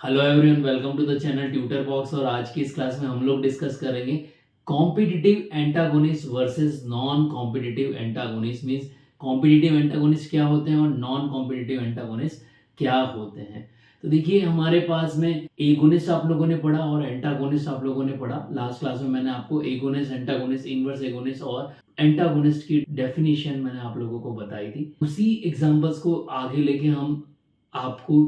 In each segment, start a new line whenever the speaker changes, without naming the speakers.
Hello everyone, welcome to the channel tutor box. और आज की इस क्लास में हम लोग डिस्कस करेंगे competitive antagonist versus non competitive antagonist. Means competitive antagonist क्या होते हैं और नॉन कॉम्पिटिटिव एंटागोनिस्ट क्या होते हैं। तो देखिए, हमारे पास में एगोनिस्ट आप लोगों ने पढ़ा और एंटागोनिस्ट आप लोगों ने पढ़ा। लास्ट क्लास में मैंने आपको एगोनिस्ट, एंटागोनिस्ट, इनवर्स एगोनिस्ट और एंटागोनिस्ट की डेफिनेशन मैंने आप लोगों को बताई थी। उसी एग्जांपल्स को आगे लेके हम आपको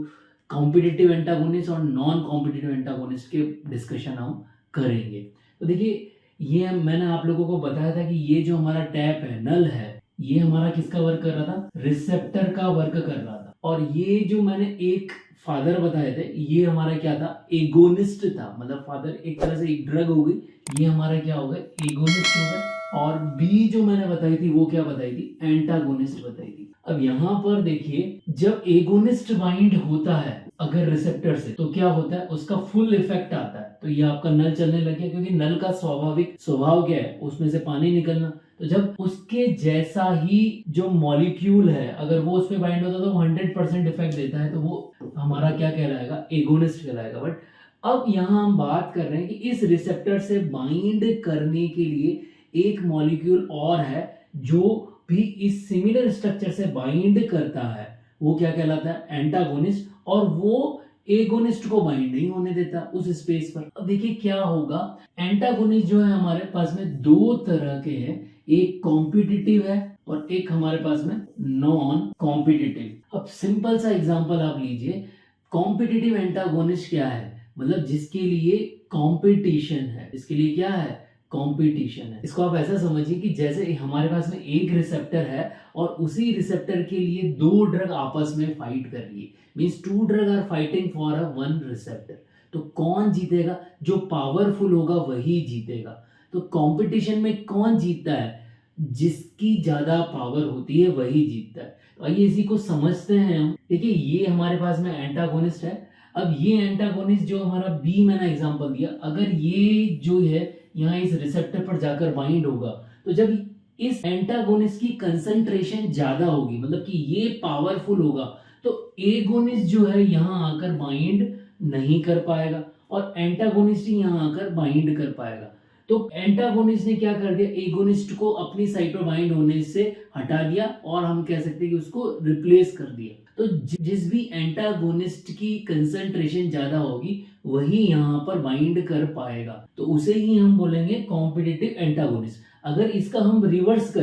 कॉम्पिटिटिव एंटागोनिस्ट और नॉन कॉम्पिटिटिव एंटागोनिस्ट के डिस्कशन हम करेंगे। तो देखिए, ये मैंने आप लोगों को बताया था कि ये जो हमारा टैप है, नल है, ये हमारा किसका वर्क कर रहा था? रिसेप्टर का वर्क कर रहा था। और ये जो मैंने एक फादर बताए थे, ये हमारा क्या था? एगोनिस्ट था। मतलब फादर एक तरह से एक ड्रग हो गई, ये हमारा क्या हो गया? एगोनिस्ट हो गया। और बी जो मैंने बताई थी वो क्या बताई थी? एंटागोनिस्ट बताई थी। अब यहाँ पर देखिए, जब एगोनिस्ट बाइंड होता है अगर रिसेप्टर से, तो क्या होता है? उसका फुल इफेक्ट आता है। तो ये आपका नल चलने लग गया, क्योंकि नल का स्वाभाविक स्वभाव क्या है? उसमें से पानी निकलना। तो जब उसके जैसा ही जो मॉलिक्यूल है, अगर वो उस पर बाइंड होता है तो 100% इफेक्ट देता है, तो वो हमारा क्या कहलाएगा? एगोनिस्ट कहलाएगा। बट अब यहाँ हम बात कर रहे हैं कि इस रिसेप्टर से बाइंड करने के लिए एक मॉलिक्यूल और है जो भी इस सिमिलर स्ट्रक्चर से बाइंड करता है, वो क्या कहलाता है? एंटागोनिस्ट। और वो एगोनिस्ट को बाइंड नहीं होने देता उस स्पेस पर। अब देखिए क्या होगा। एंटागोनिस्ट जो है हमारे पास में दो तरह के हैं, एक कॉम्पिटिटिव है और एक हमारे पास में नॉन कॉम्पिटिटिव। अब सिंपल सा एग्जांपल आप लीजिए। कॉम्पिटिटिव एंटागोनिस्ट क्या है? मतलब जिसके लिए कंपटीशन है, इसके लिए क्या है? कंपटीशन है। इसको आप ऐसा समझिए कि जैसे हमारे पास में एक रिसेप्टर है और उसी रिसेप्टर के लिए दो ड्रग आपस में फाइट कर रही है। Means two drug are fighting for a one receptor. तो कौन जीतेगा? जो पावरफुल होगा वही जीतेगा। तो कंपटीशन में कौन जीतता है? जिसकी ज्यादा पावर होती है वही जीतता है। तो आइए इसी को समझते हैं हम। देखिए, ये हमारे पास में एंटागोनिस्ट है। अब ये एंटागोनिस्ट जो हमारा बी मैंने एग्जांपल दिया, अगर ये जो है यहाँ इस रिसेप्टर पर जाकर बाइंड होगा, तो जब इस एंटागोनिस्ट की कंसंट्रेशन ज्यादा होगी, मतलब कि ये पावरफुल होगा, तो एगोनिस्ट जो है यहाँ आकर बाइंड नहीं कर पाएगा और एंटागोनिस्ट ही यहाँ आकर बाइंड कर पाएगा। तो एंटागोनिस्ट ने क्या कर दिया? एगोनिस्ट को अपनी साइड पर बाइंड होने से हटा दिया और हम कह सकते हैं कि उसको रिप्लेस कर दिया। तो जिस भी एंटागोनिस्ट की कंसंट्रेशन ज्यादा होगी वही यहाँ पर बाइंड कर पाएगा, तो उसे ही हम बोलेंगे कॉम्पिटिटिव एंटागोनिस्ट। अगर इसका हम रिवर्स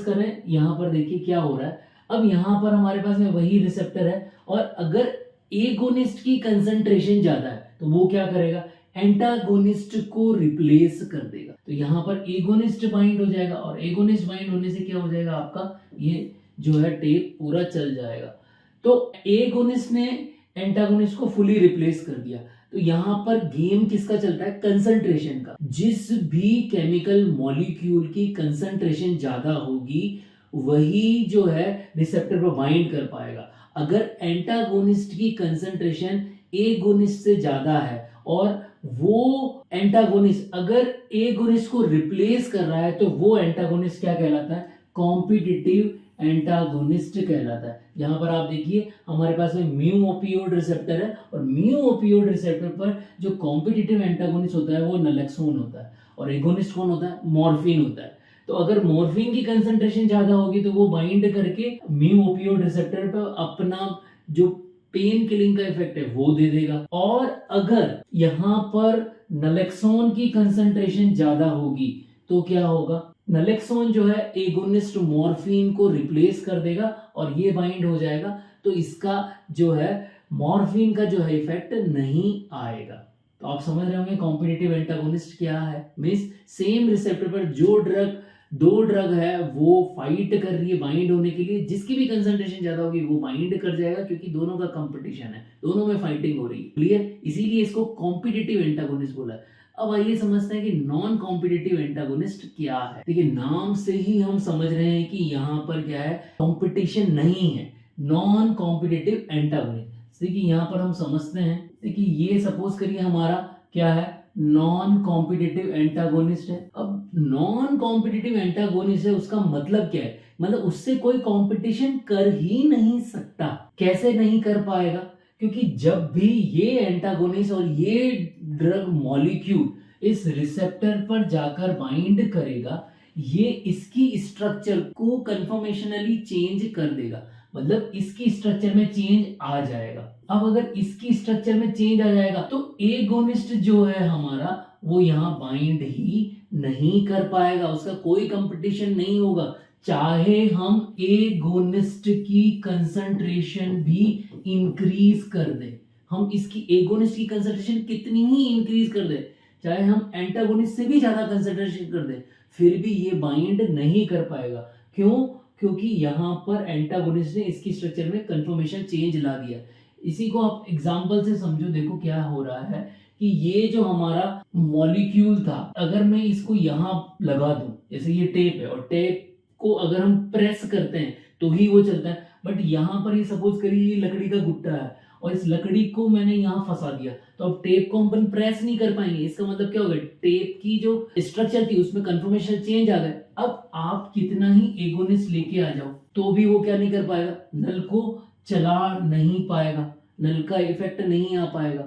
करें, यहाँ पर देखिए क्या हो रहा है। अब यहाँ पर हमारे पास में वही रिसेप्टर है और अगर एगोनिस्ट की कंसंट्रेशन ज्यादा है तो वो क्या करेगा? एंटागोनिस्ट को रिप्लेस कर देगा। तो यहाँ पर एगोनिस्ट बाइंड हो जाएगा और एगोनिस्ट बाइंड होने से क्या हो जाएगा? आपका ये जो है टेप पूरा चल जाएगा। तो एगोनिस्ट ने एंटागोनिस्ट को फुली रिप्लेस कर दिया। तो यहाँ पर गेम किसका चलता है? कंसंट्रेशन का। जिस भी केमिकल मॉलिक्यूल की कंसंट्रेशन ज्यादा होगी वही जो है रिसेप्टर पर बाइंड कर पाएगा। अगर एंटागोनिस्ट की कंसंट्रेशन एगोनिस्ट से ज्यादा है और वो एंटागोनिस्ट अगर एगोनिस्ट को रिप्लेस कर रहा है, तो वो एंटागोनिस्ट क्या कहलाता है? कॉम्पिटिटिव एंटागोनिस्ट कहलाता है। यहाँ पर आप देखिए हमारे पास में म्यू ओपियोड रिसेप्टर है और म्यू ओपियोड रिसेप्टर पर जो कॉम्पिटिटिव एंटागोनिस्ट होता है वो नलेक्सोन होता है और एगोनिस्ट कौन होता है? मॉर्फिन होता है। तो अगर मॉर्फिन की कंसंट्रेशन ज्यादा होगी तो वो बाइंड करके म्यू ओपियोड रिसेप्टर पर अपना जो पेन किलिंग का इफेक्ट है वो दे देगा। और अगर यहाँ पर नलेक्सोन की कंसंट्रेशन ज्यादा होगी तो क्या होगा? नलेक्सोन जो है एगोनिस्ट मॉर्फिन को रिप्लेस कर देगा और ये बाइंड हो जाएगा। तो इसका जो है मॉर्फिन का जो है इफेक्ट नहीं आएगा। तो आप समझ रहे होंगे कॉम्पिटिटिव एंटागोनिस्ट क्या है। मींस सेम रिसेप्टर पर जो दो ड्रग है वो फाइट कर रही है बाइंड होने के लिए, जिसकी भी कंसंट्रेशन ज्यादा होगी वो बाइंड कर जाएगा, क्योंकि दोनों का कंपटीशन है, दोनों में फाइटिंग हो रही है। क्लियर? इसीलिए इसको कॉम्पिटिटिव एंटागोनिस्ट बोला है। अब आइए समझते हैं कि नॉन कॉम्पिटिटिव एंटागोनिस्ट क्या है। देखिए, नाम से ही हम समझ रहे हैं कि यहाँ पर क्या है? कंपटीशन नहीं है। Non competitive antagonist. देखिए यहाँ पर हम समझते हैं। देखिए, ये सपोज करिए हमारा क्या है? नॉन कॉम्पिटिटिव एंटागोनिस्ट है। अब नॉन कॉम्पिटिटिव एंटागोनिस्ट है, उसका मतलब क्या है? मतलब उससे कोई कंपटीशन कर ही नहीं सकता। कैसे नहीं कर पाएगा? क्योंकि जब भी ये एंटागोनिस्ट और ये ड्रग मॉलिक्यूल इस रिसेप्टर पर जाकर बाइंड करेगा, ये इसकी स्ट्रक्चर को कन्फर्मेशनली चेंज कर देगा, मतलब इसकी स्ट्रक्चर में चेंज आ जाएगा। अब अगर इसकी स्ट्रक्चर में चेंज आ जाएगा तो एगोनिस्ट जो है हमारा वो यहाँ बाइंड ही नहीं कर पाएगा, उसका कोई कंपटीशन नहीं होगा, चाहे हम एगोनिस्ट की कंसंट्रेशन भी इंक्रीज कर दे। हम इसकी एगोनिस्ट की कंसंट्रेशन कितनी ही इंक्रीज कर दे, चाहे हम एंटागोनिस्ट से भी ज्यादा कंसंट्रेशन कर दे, फिर भी ये बाइंड नहीं कर पाएगा। क्यों? क्योंकि यहां पर एंटागोनिस्ट ने इसकी स्ट्रक्चर में कंफर्मेशन चेंज ला दिया। इसी को आप एग्जांपल से समझो, देखो क्या हो रहा है कि ये जो हमारा मॉलिक्यूल था, अगर मैं इसको यहां लगा दूं, जैसे ये टेप है और टेप को अगर हम प्रेस करते हैं तो ही वो चलता है, बट यहां पर ये सपोज करिए ये लकड़ी का गुट्टा है और इस लकड़ी को मैंने यहां फंसा दिया, तो अब टेप को हम प्रेस नहीं कर पाएंगे। इसका मतलब क्या होगा, टेप की जो स्ट्रक्चर थी उसमें कंफर्मेशन चेंज आ गया। अब आप कितना ही एगोनिस्ट लेके आ जाओ तो भी वो क्या नहीं कर पाएगा, नल को चला नहीं पाएगा, नल का इफेक्ट नहीं आ पाएगा।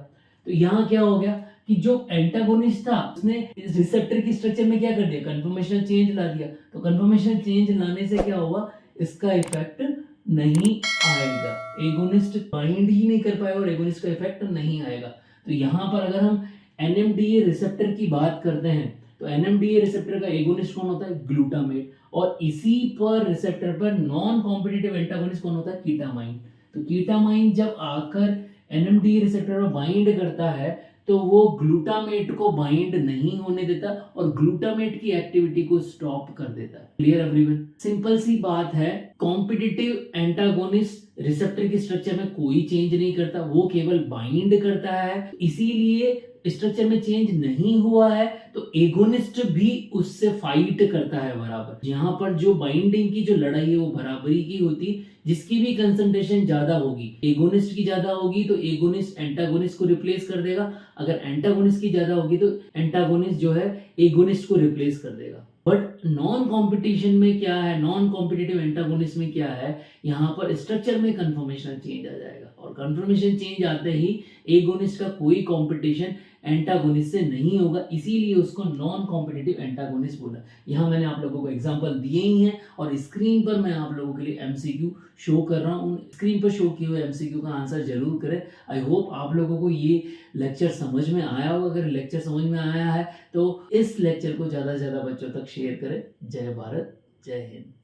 तो यहाँ क्या हो गया कि जो एंटागोनिस्ट था उसने इस रिसेप्टर की स्ट्रक्चर में क्या कर दिया, कंफर्मेशन चेंज ला दिया। तो कंफर्मेशन चेंज लाने से क्या होगा, इसका इफेक्ट नहीं आएगा, एगोनिस्ट बाइंड ही नहीं कर पाएगा और एगोनिस्ट का इफेक्ट नहीं आएगा। तो यहाँ पर अगर हम NMDA रिसेप्टर की बात करते हैं तो NMDA रिसेप्टर का एगोनिस्ट कौन होता है, ग्लूटामेट, और इसी पर रिसेप्टर पर नॉन कॉम्पिटिटिव एंटागोनिस्ट कौन होता है, कीटामाइन। तो कीटामाइन जब आकर NMDA रिसेप्टर पर बाइंड करता है तो वो ग्लूटामेट को बाइंड नहीं होने देता और ग्लूटामेट की एक्टिविटी को स्टॉप कर देता है। Clear everyone? सिंपल सी बात है, कॉम्पिटिटिव एंटागोनिस्ट रिसेप्टर की स्ट्रक्चर में कोई चेंज नहीं करता, वो केवल बाइंड करता है, इसीलिए स्ट्रक्चर में चेंज नहीं हुआ है तो एगोनिस्ट भी उससे फाइट करता है बराबर। यहाँ पर जो बाइंडिंग की जो लड़ाई है वो बराबरी की होती, जिसकी भी कंसंट्रेशन ज्यादा होगी, एगोनिस्ट की ज्यादा होगी तो एगोनिस्ट एंटागोनिस्ट को रिप्लेस कर देगा, अगर एंटागोनिस्ट की ज्यादा होगी तो एंटागोनिस्ट जो है एगोनिस्ट को रिप्लेस कर देगा। बट नॉन कॉम्पिटिशन में क्या है, नॉन कॉम्पिटिटिव एंटागोनिस्ट में क्या है, यहाँ पर स्ट्रक्चर में कंफर्मेशन चेंज आ जाएगा और कंफर्मेशन चेंज आते ही एगोनिस्ट का कोई कंपटीशन एंटागोनिस्ट से नहीं होगा, इसीलिए उसको नॉन कॉम्पिटिटिव एंटागोनिस्ट बोला। यहाँ मैंने आप लोगों को एग्जांपल दिए ही हैं और स्क्रीन पर मैं आप लोगों के लिए एमसीक्यू शो कर रहा हूँ, स्क्रीन पर शो किए हुए एमसीक्यू का आंसर जरूर करें। आई होप आप लोगों को ये लेक्चर समझ में आया होगा। अगर लेक्चर समझ में आया है तो इस लेक्चर को ज्यादा से ज्यादा बच्चों तक शेयर करें। जय भारत, जय हिंद।